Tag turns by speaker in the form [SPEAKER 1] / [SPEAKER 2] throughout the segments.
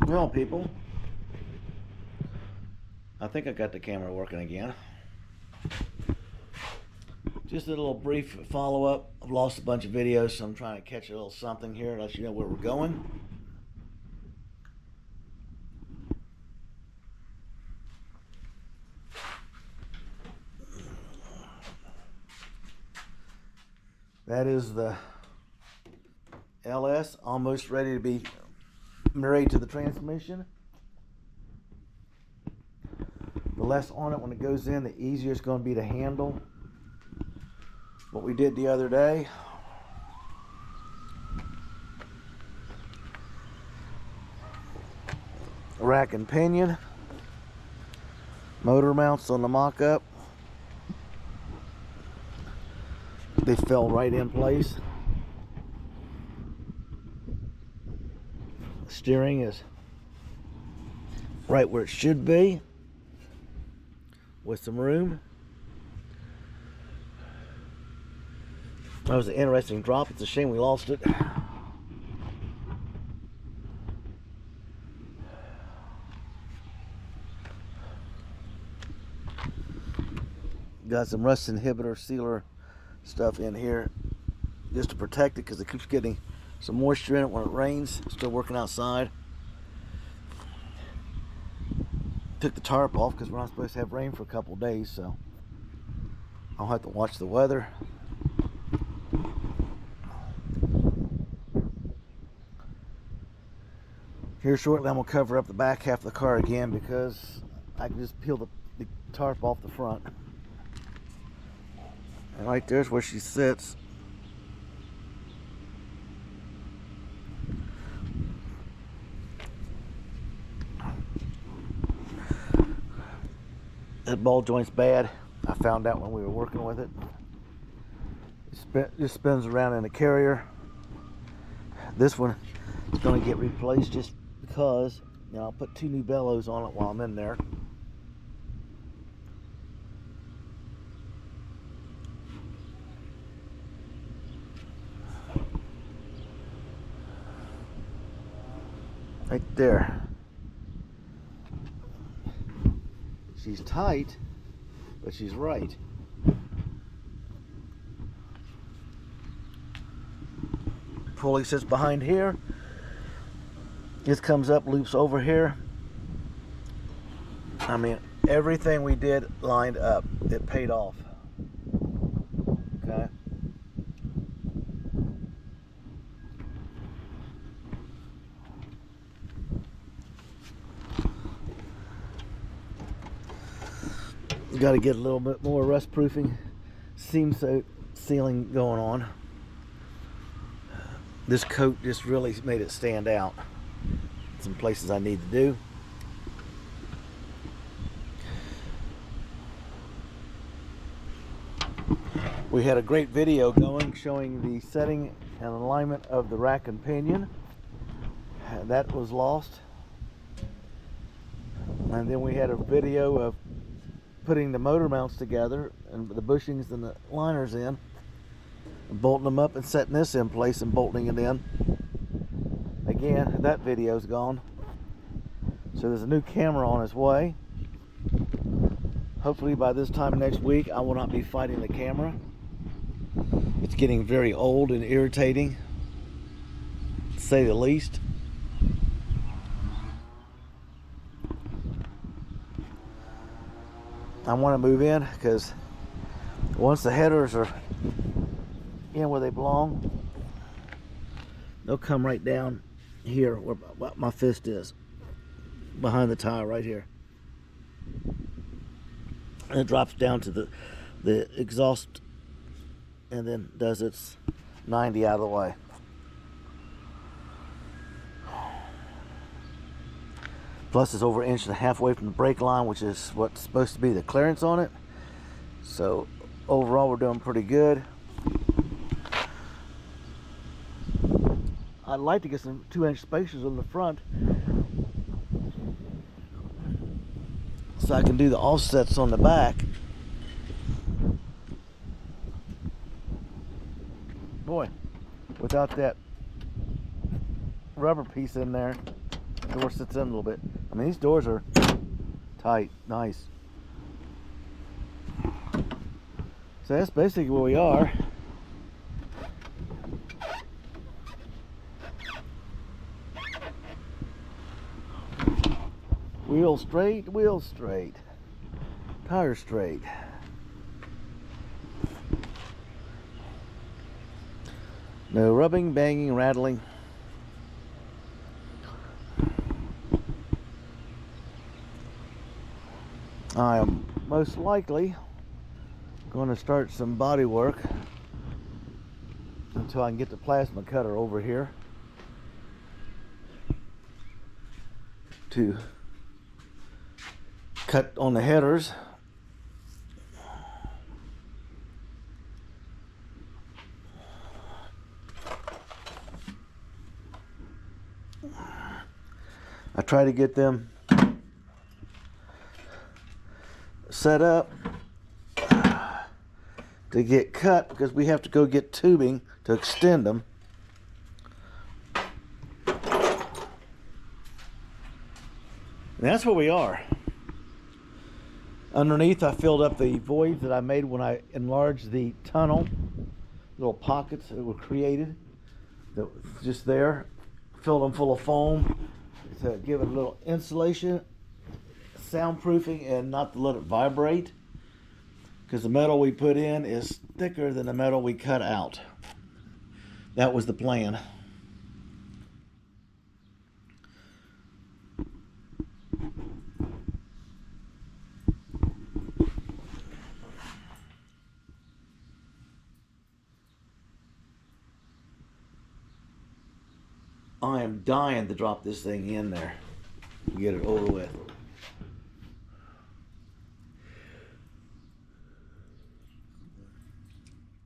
[SPEAKER 1] Well, people, I think I got the camera working again. Just a little brief follow-up. I've lost a bunch of videos, so I'm trying to catch a little something here to let you know where we're going. That is the LS, almost ready to be married to the transmission. The less on it when it goes in, the easier it's going to be to handle. What we did the other day, rack and pinion, motor mounts on the mock-up. They fell right in place. The steering is right where it should be, with some room. That was an interesting drop. It's a shame we lost it. Got some rust inhibitor sealer stuff in here just to protect it because it keeps getting some moisture in it when it rains. Still working outside. Took the tarp off because we're not supposed to have rain for a couple of days, so I'll have to watch the weather. Here shortly I'm going to cover up the back half of the car again because I can just peel the tarp off the front. And right there's where she sits. That ball joint's bad. I found out when we were working with it. It just spins around in the carrier. This one is going to get replaced just because, you know, I'll put 2 new bellows on it while I'm in there. Right there. She's tight, but she's right. Pulley sits behind here. This comes up, loops over here. I mean, everything we did lined up. It paid off. Okay. You got to get a little bit more rust proofing, seam sealing going on. This coat just really made it stand out. Some places I need to do. We had a great video going showing the setting and alignment of the rack and pinion. That was lost. And then we had a video of putting the motor mounts together and the bushings and the liners in, and bolting them up and setting this in place and bolting it in. Again, that video's gone. So there's a new camera on its way. Hopefully by this time next week I will not be fighting the camera. It's getting very old and irritating, to say the least. I want to move in because once the headers are in where they belong, they'll come right down here where my fist is, behind the tire right here, and it drops down to the exhaust and then does its 90 out of the way. Plus it's over 1.5 inches away from the brake line, which is what's supposed to be the clearance on it. So overall we're doing pretty good. I'd like to get some 2-inch spacers on the front so I can do the offsets on the back. Boy, without that rubber piece in there, The door sits in a little bit. I mean, these doors are tight, nice. So that's basically where we are. Wheel straight, tire straight. No rubbing, banging, rattling. I am most likely going to start some body work until I can get the plasma cutter over here to cut on the headers. I try to get them set up to get cut because we have to go get tubing to extend them. And that's where we are. Underneath, I filled up the voids that I made when I enlarged the tunnel. Little pockets that were created that was just there. Filled them full of foam to give it a little insulation, soundproofing, and not to let it vibrate. Because the metal we put in is thicker than the metal we cut out. That was the plan. I am dying to drop this thing in there and get it over with.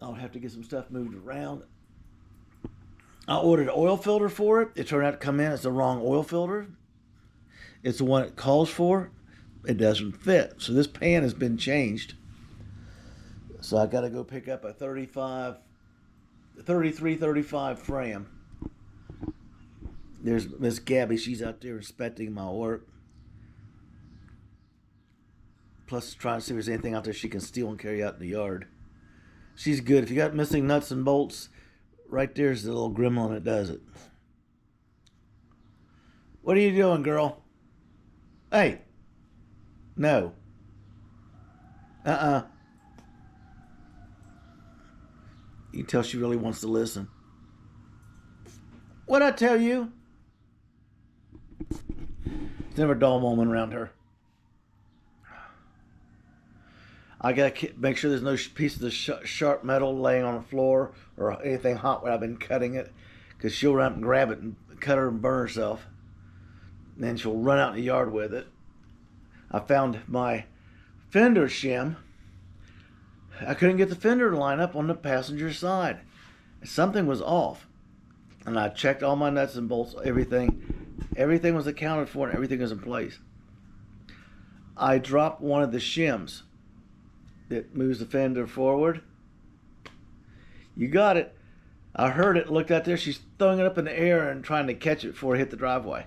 [SPEAKER 1] I'll have to get some stuff moved around. I ordered an oil filter for it. It turned out to come in. It's the wrong oil filter. It's the one it calls for. It doesn't fit. So this pan has been changed. So I got to go pick up a 3335 Fram. There's Miss Gabby. She's out there inspecting my work. Plus trying to see if there's anything out there she can steal and carry out in the yard. She's good. If you got missing nuts and bolts, right there's the little gremlin that does it. What are you doing, girl? Hey. No. You can tell she really wants to listen. What'd I tell you? There's never a dull moment around her. I gotta make sure there's no pieces of sharp metal laying on the floor or anything hot when I've been cutting it, because she'll run up and grab it and cut her and burn herself. And then she'll run out in the yard with it. I found my fender shim. I couldn't get the fender to line up on the passenger side. Something was off. And I checked all my nuts and bolts, everything. Everything was accounted for and everything was in place. I dropped one of the shims that moves the fender forward. You got it. I heard it, looked out there. She's throwing it up in the air and trying to catch it before it hit the driveway.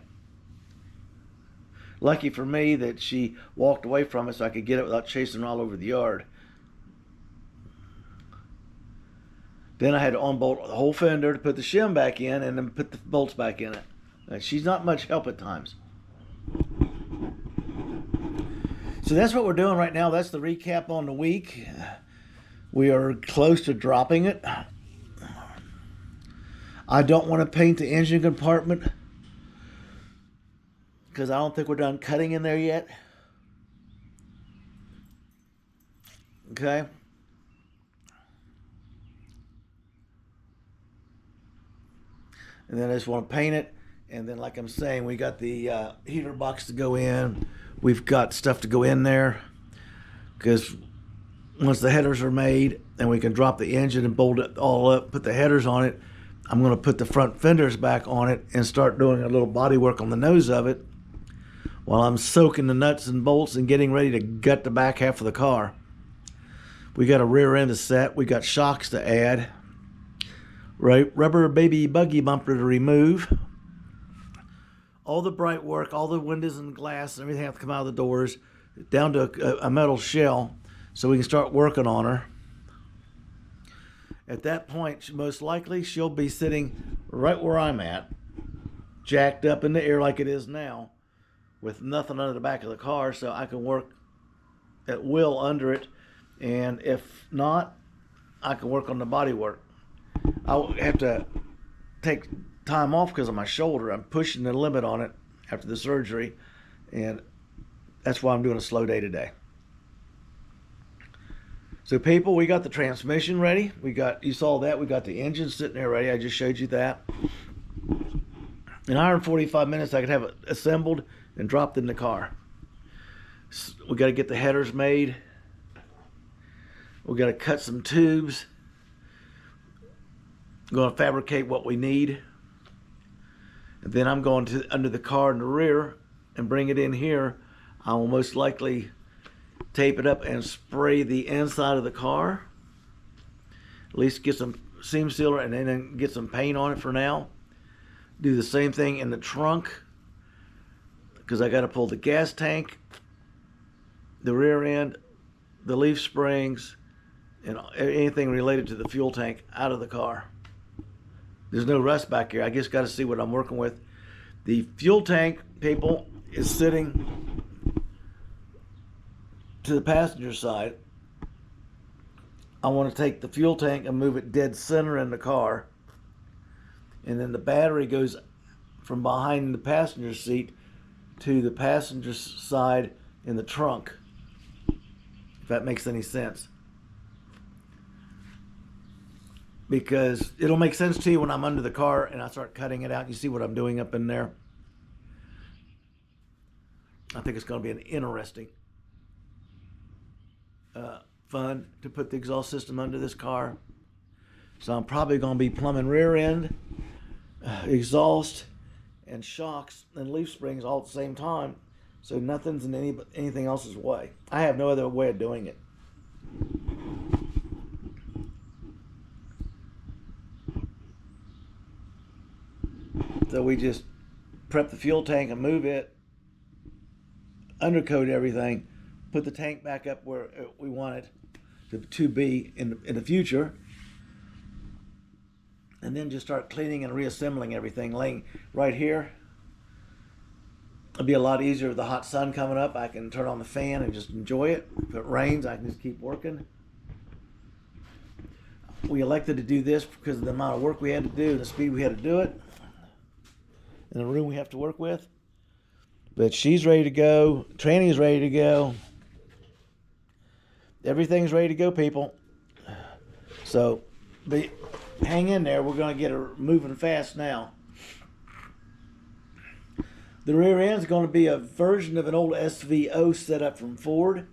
[SPEAKER 1] Lucky for me that she walked away from it so I could get it without chasing her all over the yard. Then I had to unbolt the whole fender to put the shim back in and then put the bolts back in it. And she's not much help at times. So that's what we're doing right now. That's the recap on the week. We are close to dropping it. I don't want to paint the engine compartment because I don't think we're done cutting in there yet. Okay. And then I just want to paint it. And then, like I'm saying, we got the heater box to go in. We've got stuff to go in there because once the headers are made and we can drop the engine and bolt it all up, put the headers on it, I'm going to put the front fenders back on it and start doing a little body work on the nose of it while I'm soaking the nuts and bolts and getting ready to gut the back half of the car. We got a rear end to set. We got shocks to add. Right, rubber baby buggy bumper to remove. all the bright work, all the windows and glass and everything have to come out of the doors down to a metal shell so we can start working on her. At that point, most likely she'll be sitting right where I'm at, jacked up in the air like it is now, with nothing under the back of the car, so I can work at will under it. And if not, I can work on the body work. I'll have to take time off because of my shoulder. I'm pushing the limit on it after the surgery, and that's why I'm doing a slow day today. So people, we got the transmission ready. You saw that. We got the engine sitting there ready. I just showed you that. In 145 minutes, I could have it assembled and dropped in the car. We got to get the headers made. We got to cut some tubes. I'm going to fabricate what we need. And then I'm going to under the car in the rear and bring it in here. I will most likely tape it up and spray the inside of the car. At least get some seam sealer and then get some paint on it for now. Do the same thing in the trunk because I got to pull the gas tank, the rear end, the leaf springs, and anything related to the fuel tank out of the car. There's no rust back here. I just got to see what I'm working with. The fuel tank, people, is sitting to the passenger side. I want to take the fuel tank and move it dead center in the car. And then the battery goes from behind the passenger seat to the passenger side in the trunk, if that makes any sense. Because it'll make sense to you when I'm under the car and I start cutting it out. You see what I'm doing up in there. I think it's going to be an interesting fun to put the exhaust system under this car. So I'm probably going to be plumbing rear end, exhaust, and shocks and leaf springs all at the same time, so nothing's in anything else's way. I have no other way of doing it. So we just prep the fuel tank and move it, undercoat everything, put the tank back up where we want it to be in the future, and then just start cleaning and reassembling everything. Laying right here, it'll be a lot easier with the hot sun coming up. I can turn on the fan and just enjoy it. If it rains, I can just keep working. We elected to do this because of the amount of work we had to do, the speed we had to do it, and the room we have to work with. But she's ready to go. Tranny's ready to go. Everything's ready to go, people. So hang in there. We're going to get her moving fast now. The rear end is going to be a version of an old SVO setup from Ford.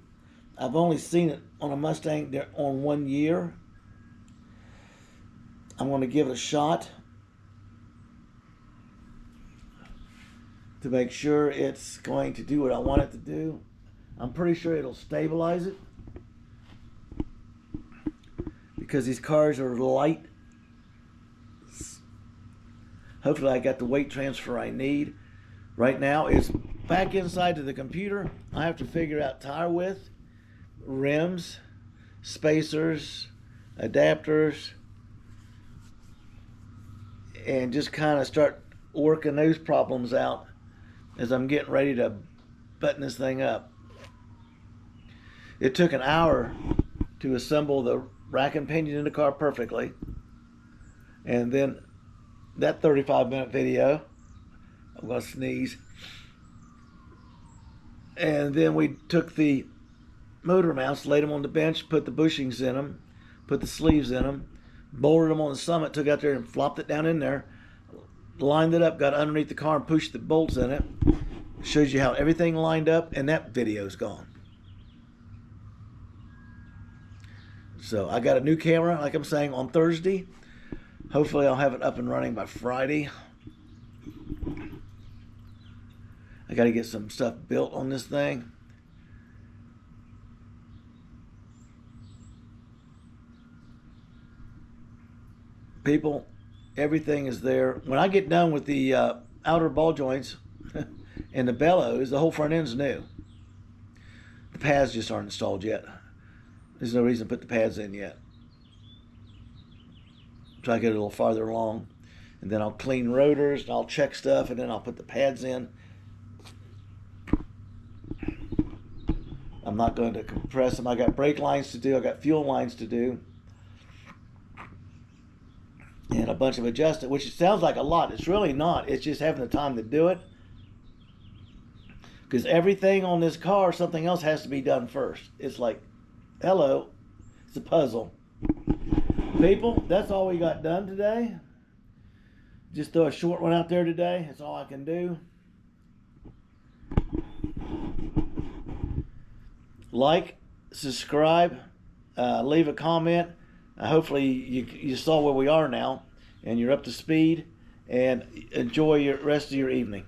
[SPEAKER 1] I've only seen it on a Mustang on 1 year. I'm going to give it a shot to make sure it's going to do what I want it to do. I'm pretty sure it'll stabilize it because these cars are light. Hopefully I got the weight transfer I need. Right now it's back inside to the computer. I have to figure out tire width, rims, spacers, adapters, and just kind of start working those problems out as I'm getting ready to button this thing up. It took an hour to assemble the rack and pinion in the car perfectly. And then that 35-minute video, I'm going to sneeze. And then we took the motor mounts, laid them on the bench, put the bushings in them, put the sleeves in them, bolted them on the summit, took it out there and flopped it down in there, lined it up, got underneath the car and pushed the bolts in it. Shows you how everything lined up, and that video's gone. So I got a new camera, like I'm saying, on Thursday. Hopefully I'll have it up and running by Friday. I got to get some stuff built on this thing. People, everything is there. When I get done with the outer ball joints, And the bellows, the whole front end's new. The pads just aren't installed yet. There's no reason to put the pads in yet. Try to get it a little farther along. And then I'll clean rotors and I'll check stuff and then I'll put the pads in. I'm not going to compress them. I got brake lines to do. I got fuel lines to do. And a bunch of adjustment, which sounds like a lot. It's really not. It's just having the time to do it. Because everything on this car, something else has to be done first. It's like, hello, it's a puzzle. People, that's all we got done today. Just throw a short one out there today. That's all I can do. Like, subscribe, leave a comment. Hopefully you saw where we are now and you're up to speed, and enjoy your rest of your evening.